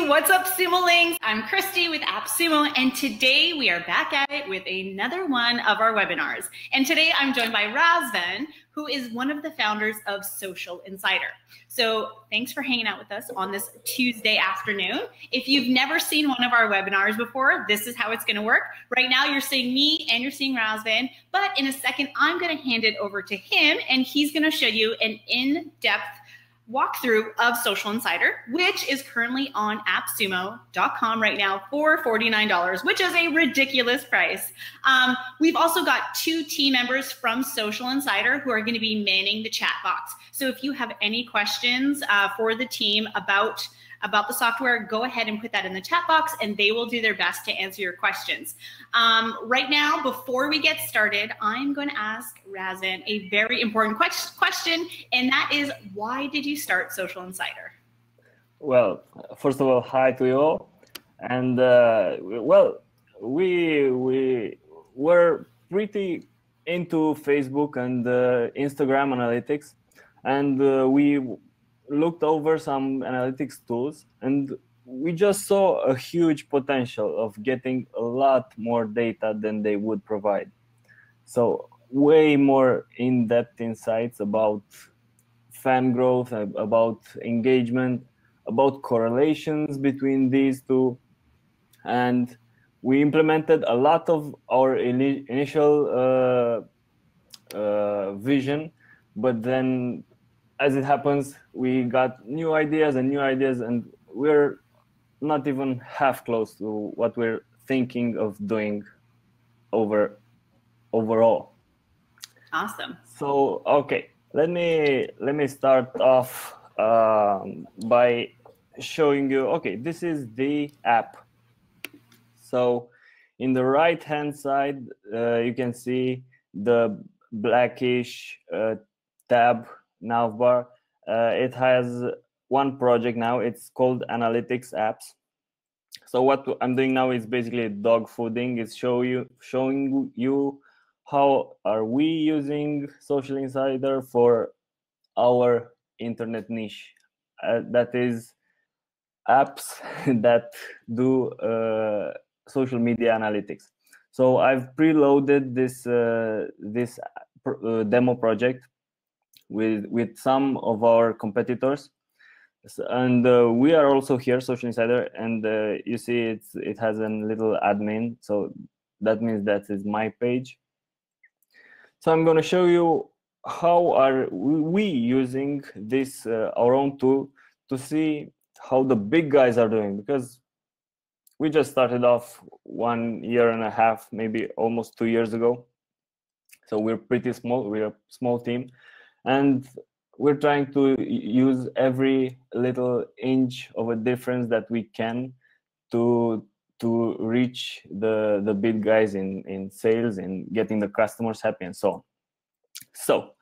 what's up, Sumolings? I'm Christy with AppSumo, and today we are back at it with another one of our webinars. And today I'm joined by Razvan, who is one of the founders of Social Insider. So thanks for hanging out with us on this Tuesday afternoon. If you've never seen one of our webinars before, this is how it's going to work. Right now you're seeing me and you're seeing Razvan, but in a second I'm going to hand it over to him, and he's going to show you an in-depth walkthrough of Social Insider, which is currently on appsumo.com right now for $49, which is a ridiculous price. We've also got 2 team members from Social Insider who are going to be manning the chat box. So if you have any questions for the team about the software, go ahead and put that in the chat box and they will do their best to answer your questions. Right now, before we get started, I'm going to ask Razvan a very important question, and that is, why did you start Social Insider? Well, first of all, hi to you all. And well, we were pretty into Facebook and Instagram analytics, and we looked over some analytics tools, and we just saw a huge potential of getting a lot more data than they would provide. So way more in-depth insights about fan growth, about engagement, about correlations between these two. And we implemented a lot of our initial vision, but then as it happens, we got new ideas, and we're not even half close to what we're thinking of doing overall. Awesome. So, okay, let me start off by showing you. Okay, this is the app. So, in the right-hand side, you can see the blackish tab navbar. It has one project now. It's called Analytics Apps. So what I'm doing now is basically dog fooding. It's showing you how are we using Social Insider for our internet niche. That is apps that do social media analytics. So I've preloaded this demo project with some of our competitors, and we are also here, Social Insider, and you see it has a little admin, so that means that is my page. So I'm going to show you how are we using this our own tool to see how the big guys are doing, because we just started off 1.5 years, maybe almost 2 years ago. So we're pretty small. We're a small team. And we're trying to use every little inch of a difference that we can to reach the big guys in sales and getting the customers happy and so on. So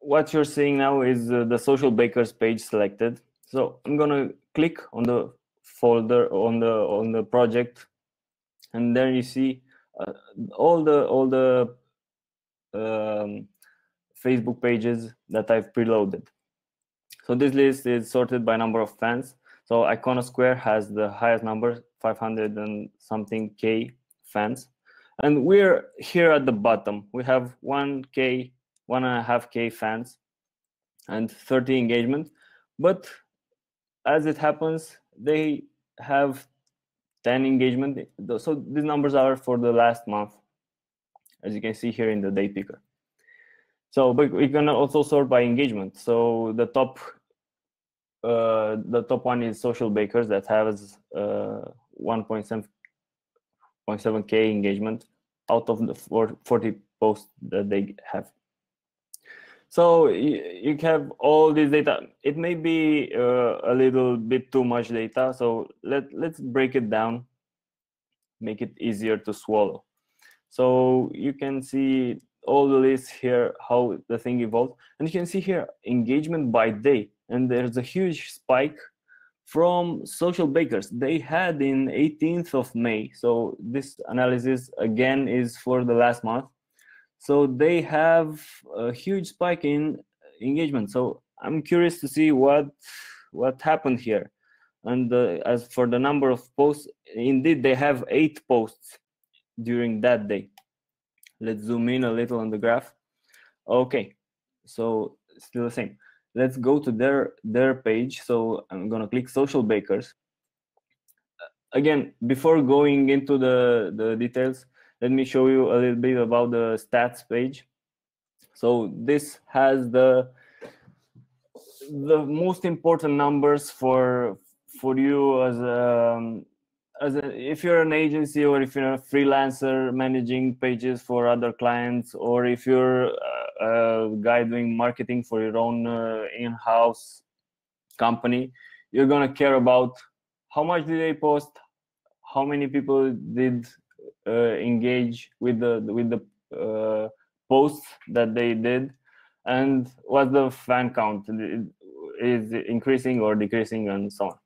what you're seeing now is the Social Bakers page selected. So I'm gonna click on the folder on the project, and there you see all the Facebook pages that I've preloaded. So this list is sorted by number of fans. So Iconosquare has the highest number, 500 and something K fans. And we're here at the bottom. We have 1K, 1.5K fans and 30 engagement. But as it happens, they have 10 engagement. So these numbers are for the last month, as you can see here in the day picker. So, but we can also sort by engagement. So the top one is Social Bakers that has 1.7K engagement out of the 40 posts that they have. So you have all this data. It may be a little bit too much data. So let's break it down, make it easier to swallow. So you can see all the lists here, how the thing evolved. And you can see here engagement by day. And there's a huge spike from Social Bakers. They had in 18th of May. So this analysis again is for the last month. So they have a huge spike in engagement. So I'm curious to see what what happened here. And as for the number of posts, indeed they have 8 posts during that day. Let's zoom in a little on the graph. Okay, so still the same. Let's go to their page. So I'm gonna click social bakers. Again, before going into the details, let me show you a little bit about the stats page. So this has the most important numbers for you if you're an agency, or if you're a freelancer managing pages for other clients, or if you're a guy doing marketing for your own in-house company. You're gonna care about how much did they post, how many people did engage with the posts that they did, and what's the fan count, is it increasing or decreasing, and so on.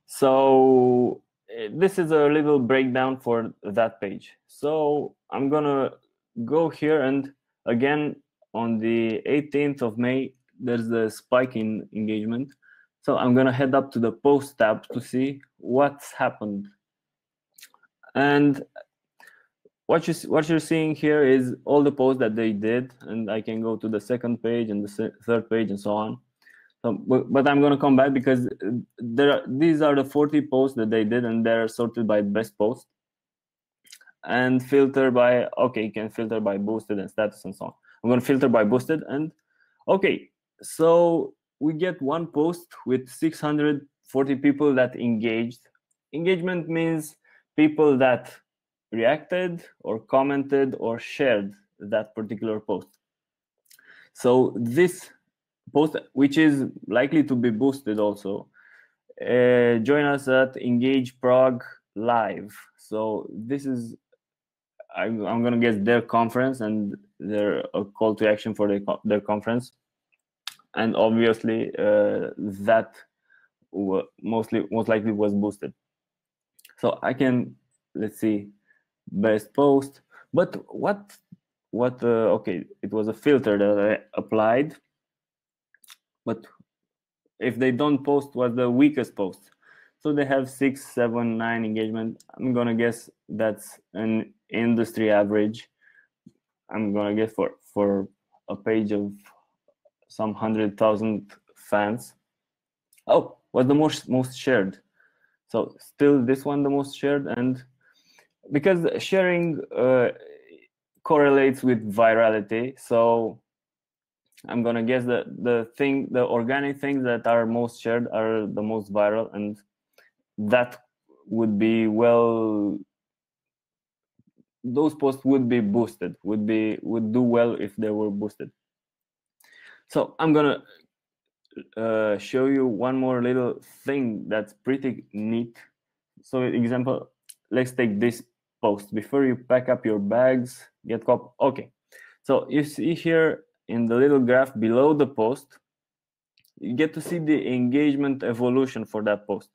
So this is a little breakdown for that page. So I'm gonna go here, and again on the 18th of May there's a spike in engagement. So I'm gonna head up to the post tab to see what's happened. And what you're seeing here is all the posts that they did, and I can go to the second page and the third page and so on. But I'm going to come back because these are the 40 posts that they did, and they're sorted by best post and filter by, okay, you can filter by boosted and status and so on. I'm going to filter by boosted, and okay, so we get one post with 640 people that engaged. Engagement means people that reacted or commented or shared that particular post. So this post, which is likely to be boosted also, join us at Engage Prague Live. So this is, I'm going to guess, their conference, and their call to action for their conference. And obviously that most likely was boosted. So I can, let's see, best post. But okay, it was a filter that I applied. But if they don't post, what's the weakest post? So they have 6, 7, 9 engagement. I'm gonna guess that's an industry average. I'm gonna guess for a page of some 100,000 fans. Oh, what's the most shared? So still this one the most shared, and because sharing correlates with virality, so I'm gonna guess that the organic things that are most shared are the most viral, and that would be, well, those posts would be boosted, would do well if they were boosted. So I'm gonna show you one more little thing that's pretty neat. So example, let's take this post. Before you pack up your bags, get cop. Okay, so you see here in the little graph below the post, you get to see the engagement evolution for that post.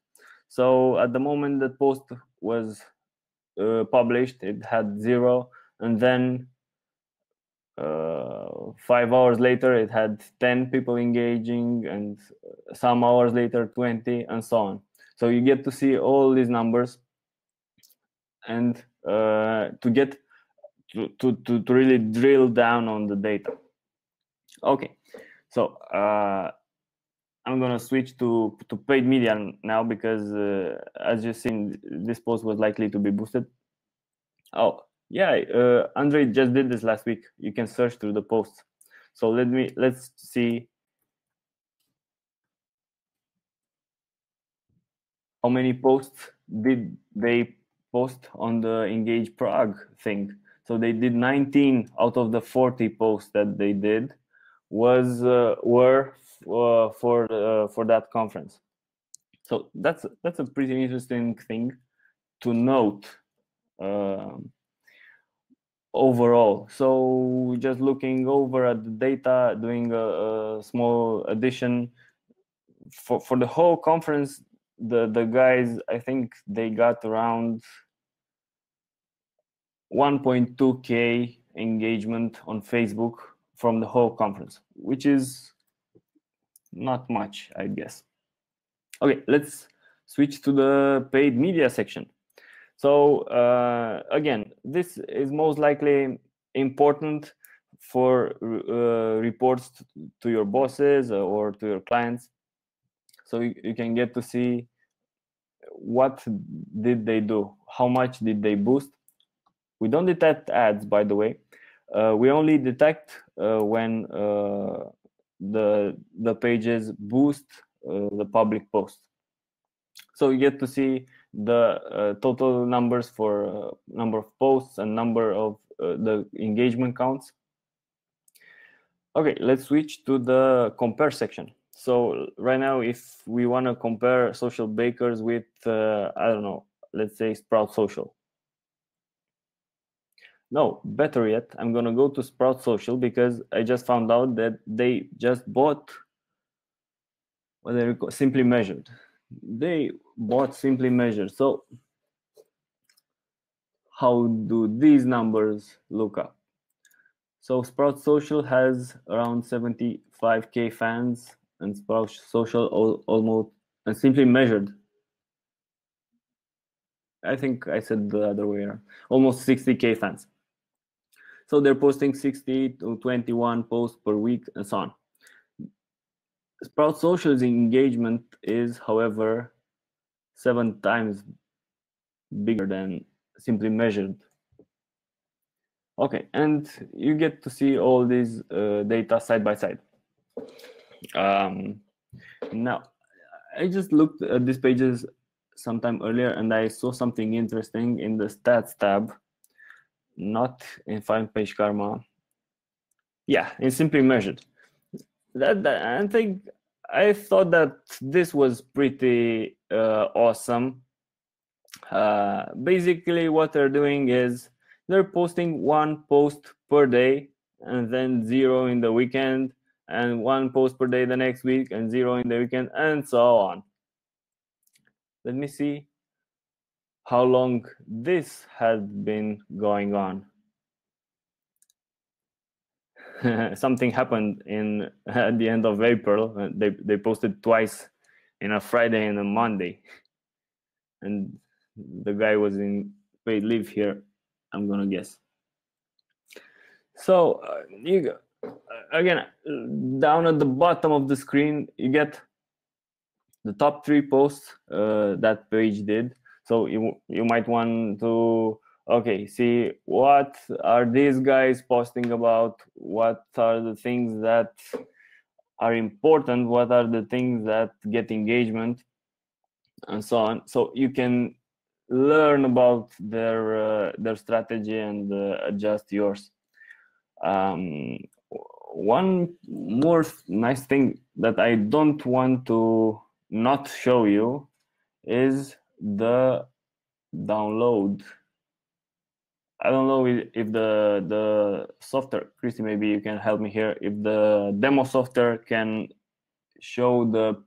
So at the moment that post was published, it had 0, and then 5 hours later it had 10 people engaging, and some hours later 20, and so on. So you get to see all these numbers, and to get to really drill down on the data. Okay, so I'm gonna switch to paid media now, because as you've seen, this post was likely to be boosted. Oh yeah, Andre just did this last week. You can search through the posts. So let's see how many posts did they post on the Engage Prague thing. So they did 19 out of the 40 posts that they did were for that conference. So that's a pretty interesting thing to note overall. So just looking over at the data, doing a small addition for the whole conference, the guys, I think they got around 1.2K engagement on Facebook from the whole conference, which is not much, I guess. Okay, let's switch to the paid media section. So again, this is most likely important for reports to your bosses or to your clients. So you can get to see what did they do, how much did they boost. We don't detect ads, by the way. We only detect when the pages boost the public post. So you get to see the total numbers for number of posts and number of the engagement counts. Okay, let's switch to the compare section. So right now, if we want to compare social bakers with, I don't know, let's say Sprout Social. No, better yet, I'm going to go to Sprout Social because I just found out that they just bought what they call Simply Measured. They bought Simply Measured. So how do these numbers look up? So Sprout Social has around 75K fans, and Sprout Social almost, and Simply Measured, I think I said the other way around, almost 60K fans. So they're posting 60 to 21 posts per week and so on. Sprout Social's engagement is, however, 7 times bigger than Simply Measured. Okay, and you get to see all these data side by side. Now, I just looked at these pages sometime earlier and I saw something interesting in the stats tab, not in Find Page Karma. Yeah, in Simply Measured. I thought that this was pretty awesome. Basically, what they're doing is they're posting 1 post per day and then 0 in the weekend, and 1 post per day the next week and 0 in the weekend, and so on. Let me see how long this had been going on. Something happened at the end of April. They posted twice, in a Friday and a Monday, and the guy was in paid leave here, I'm gonna guess. So again, down at the bottom of the screen, you get the top 3 posts that page did. So you might want to, okay, see what are these guys posting about, what are the things that are important, what are the things that get engagement, and so on. So you can learn about their strategy and adjust yours. One more nice thing that I don't want to not show you is the download. I don't know if the software, Christy, maybe you can help me here, if the demo software can show the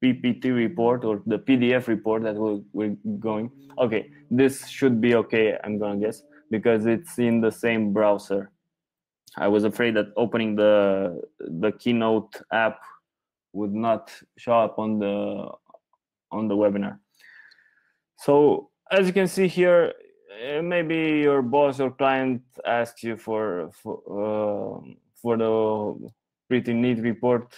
Ppt report or the PDF report that we're going. Okay, this should be okay, I'm gonna guess, because it's in the same browser. I was afraid that opening the Keynote app would not show up on the webinar. So as you can see here, maybe your boss or client asks you for the pretty neat report.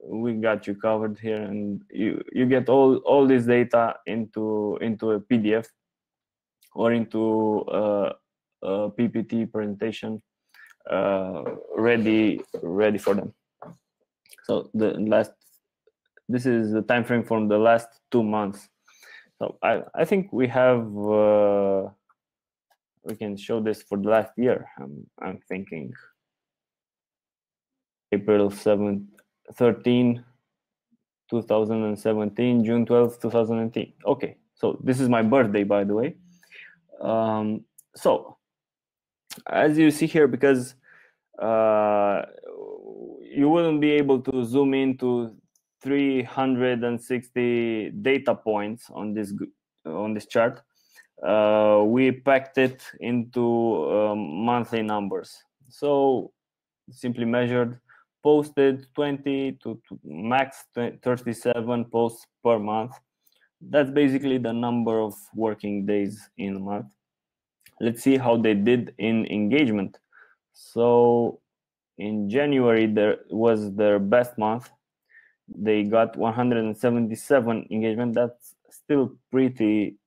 We got you covered here, and you get all this data into a PDF or into a PPT presentation, ready for them. So this is the time frame from the last 2 months. So I think we have we can show this for the last year. I'm thinking April 13, 2017, June 12, 2018. Okay, so this is my birthday, by the way. So as you see here, because you wouldn't be able to zoom into 360 data points on this chart, we packed it into monthly numbers. So Simply Measured posted 20 to max 37 posts per month. That's basically the number of working days in a month. Let's see how they did in engagement. So in January, there was their best month. They got 177 engagement. That's still pretty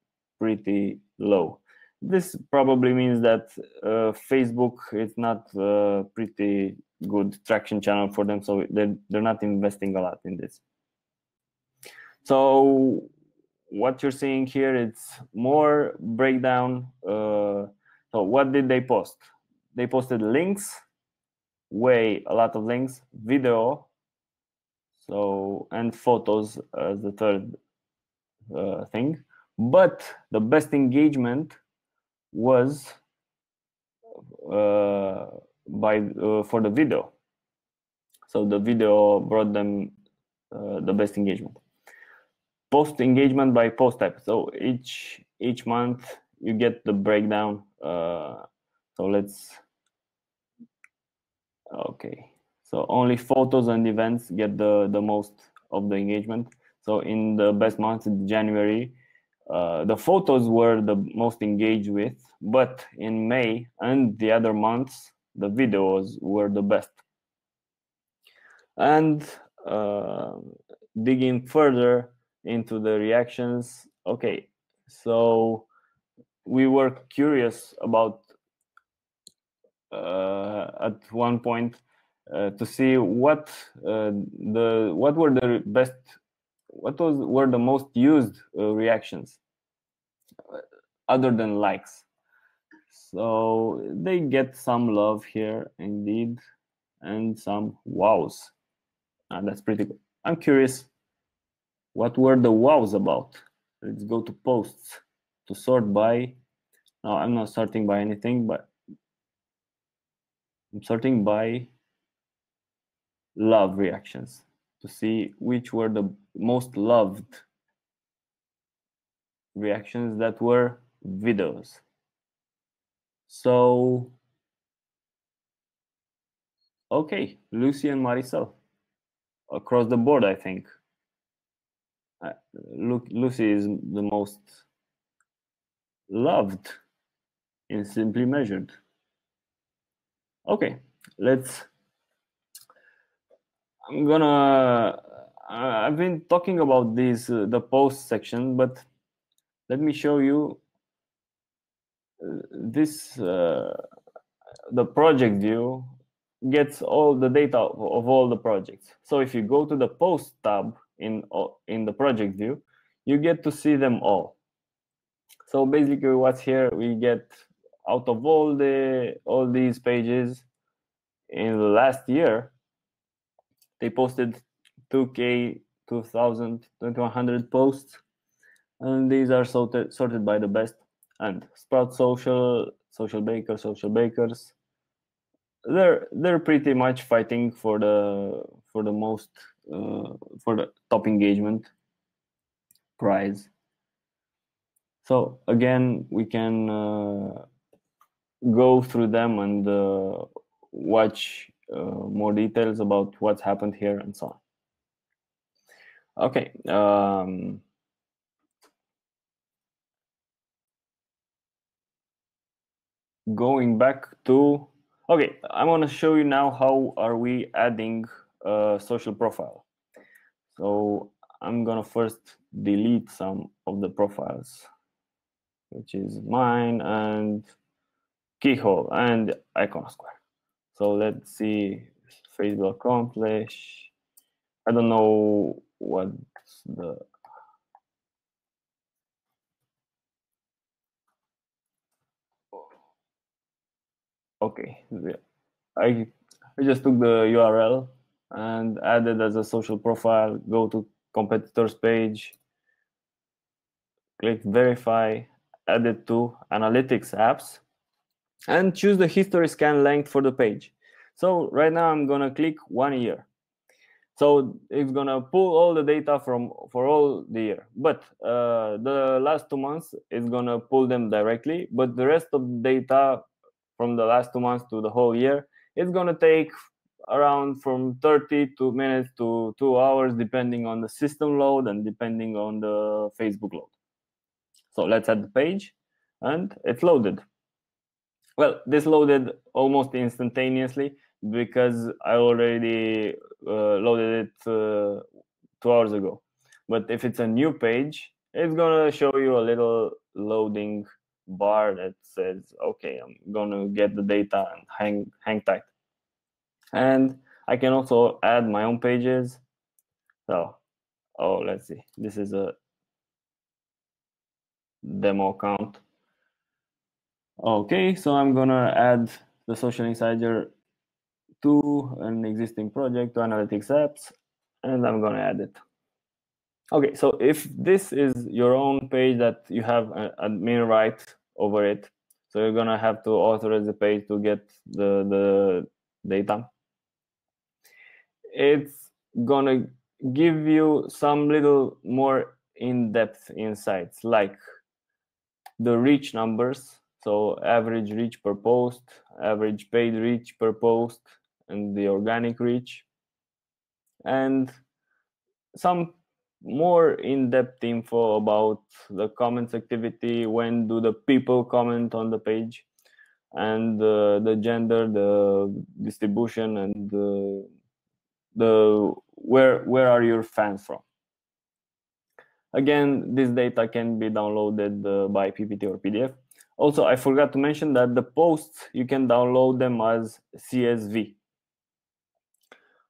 low. This probably means that Facebook is not a pretty good traction channel for them, so they're not investing a lot in this. So what you're seeing here, it's more breakdown. So what did they post? They posted links, a lot of links, video, so, and photos as the third thing. But the best engagement was for the video. So the video brought them the best engagement. Post engagement by post type. So each month you get the breakdown. So let's. Okay. So only photos and events get the most of the engagement. So in the best month in January, the photos were the most engaged with, but in May and the other months, the videos were the best. And digging further into the reactions, okay, so we were curious about at one point to see what were the most used reactions other than likes. So they get some love here indeed, and some wows. That's pretty good. I'm curious, what were the wows about? Let's go to posts to sort by. No, I'm not sorting by anything, but I'm sorting by love reactions to see which were the most loved reactions that were videos. So, okay, Lucy and Maricel across the board, I think. Lucy is the most loved in Simply Measured. Okay, I've been talking about these, the post section, but let me show you this, the project view gets all the data of all the projects. So if you go to the post tab in the project view, you get to see them all. So basically what's here, we get out of all these pages in the last year, they posted 2,000, 2,000, 2,100 posts, and these are sorted by the best. And Sprout Social, Social Bakers, they're pretty much fighting for the most for the top engagement prize. So again, we can go through them and watch more details about what's happened here and so on. Okay. Going back to, okay, I want to show you now how are we adding a social profile. So I'm gonna first delete some of the profiles, which is mine and Keyhole and Iconosquare. So let's see, Facebook accomplish. I don't know what's the. Okay, I just took the URL and added as a social profile. Go to competitors page, click verify, add it to analytics apps, and choose the history scan length for the page. So right now I'm gonna click 1 year. So it's gonna pull all the data for all the year, but the last 2 months is gonna pull them directly. But the rest of the data from the last 2 months to the whole year, it's gonna take around from 30 minutes to 2 hours, depending on the system load and depending on the Facebook load. So let's add the page, and it's loaded. Well, this loaded almost instantaneously because I already loaded it 2 hours ago. But if it's a new page, it's gonna show you a little loading bar that says, okay, I'm gonna get the data and hang tight. And I can also add my own pages. So, let's see. This is a demo account. Okay, so I'm gonna add the Social Insider to an existing project, to Analytics Apps, and I'm gonna add it. Okay, so if this is your own page that you have admin right over it, so you're gonna have to authorize the page to get the data. It's gonna give you some little more in-depth insights, like the reach numbers, so average reach per post, average paid reach per post, and the organic reach, and some more in-depth info about the comments activity, when do the people comment on the page, and the gender, the distribution, and the where are your fans from. Again, this data can be downloaded by PPT or PDF. Also, I forgot to mention that the posts, you can download them as CSV.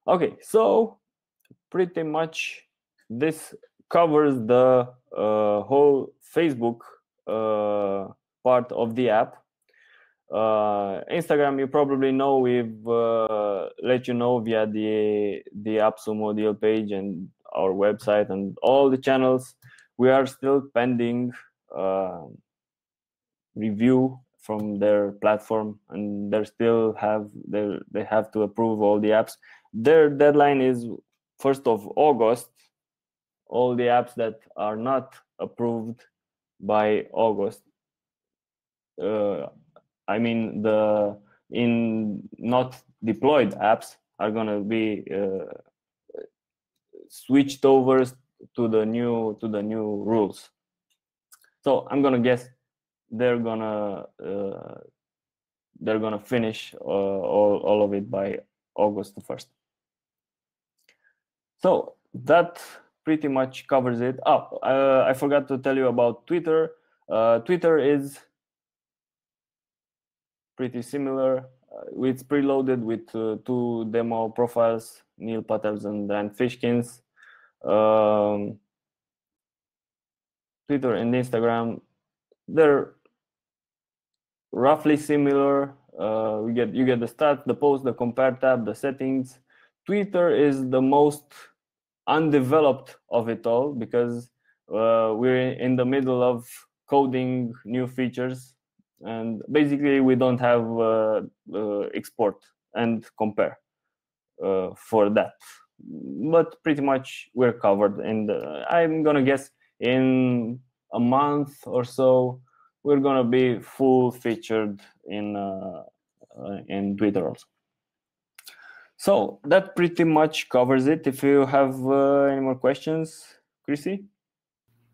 Okay, so pretty much this covers the whole Facebook part of the app. Instagram, you probably know, we've let you know via the AppSumo deal page and our website and all the channels. We are still pending review from their platform, and they have to approve all the apps. Their deadline is 1st of August. All the apps that are not approved by August, I mean the not deployed apps, are gonna be switched over to the new rules. So I'm gonna guess they're gonna finish all of it by August 1st. So that pretty much covers it. I forgot to tell you about Twitter. Twitter is pretty similar. It's preloaded with 2 demo profiles, Neil Patels and Dan Fishkins. Twitter and Instagram, they're roughly similar. You get the stats, the post, the compare tab, the settings. Twitter is the most undeveloped of it all because we're in the middle of coding new features, and basically we don't have export and compare for that. But pretty much we're covered, and I'm gonna guess in a month or so we're gonna be full featured in Twitter also. So that pretty much covers it. If you have any more questions, Chrissy?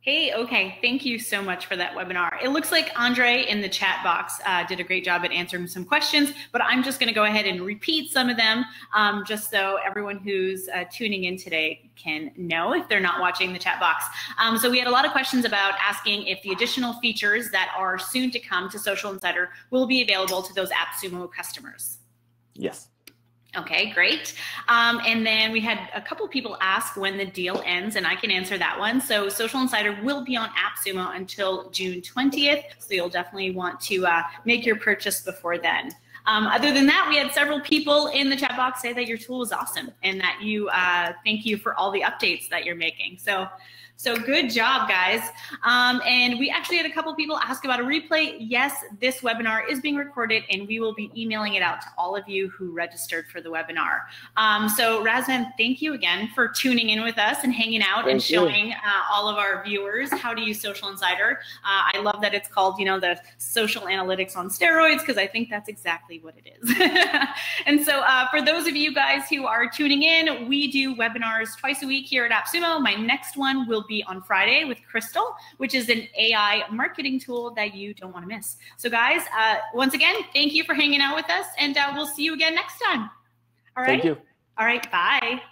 Hey, okay. Thank you so much for that webinar. It looks like Andre in the chat box did a great job at answering some questions, but I'm just going to go ahead and repeat some of them just so everyone who's tuning in today can know if they're not watching the chat box. So we had a lot of questions about asking if the additional features that are soon to come to Social Insider will be available to those AppSumo customers. Yes. Okay, great. And then we had a couple people ask when the deal ends, and I can answer that one. So Social Insider will be on AppSumo until June 20th, so you'll definitely want to make your purchase before then. Other than that, we had several people in the chat box say that your tool was awesome and that you thank you for all the updates that you're making. So So good job, guys. And we actually had a couple people ask about a replay. Yes, this webinar is being recorded and we will be emailing it out to all of you who registered for the webinar. So Razvan, thank you again for tuning in with us and hanging out and showing all of our viewers how to use Social Insider. I love that it's called, you know, the social analytics on steroids, because I think that's exactly what it is. And so for those of you guys who are tuning in, we do webinars twice a week here at AppSumo. My next one will be on Friday with Crystal, which is an AI marketing tool that you don't want to miss. So guys, once again, thank you for hanging out with us, and we'll see you again next time. All right. Thank you. All right. Bye.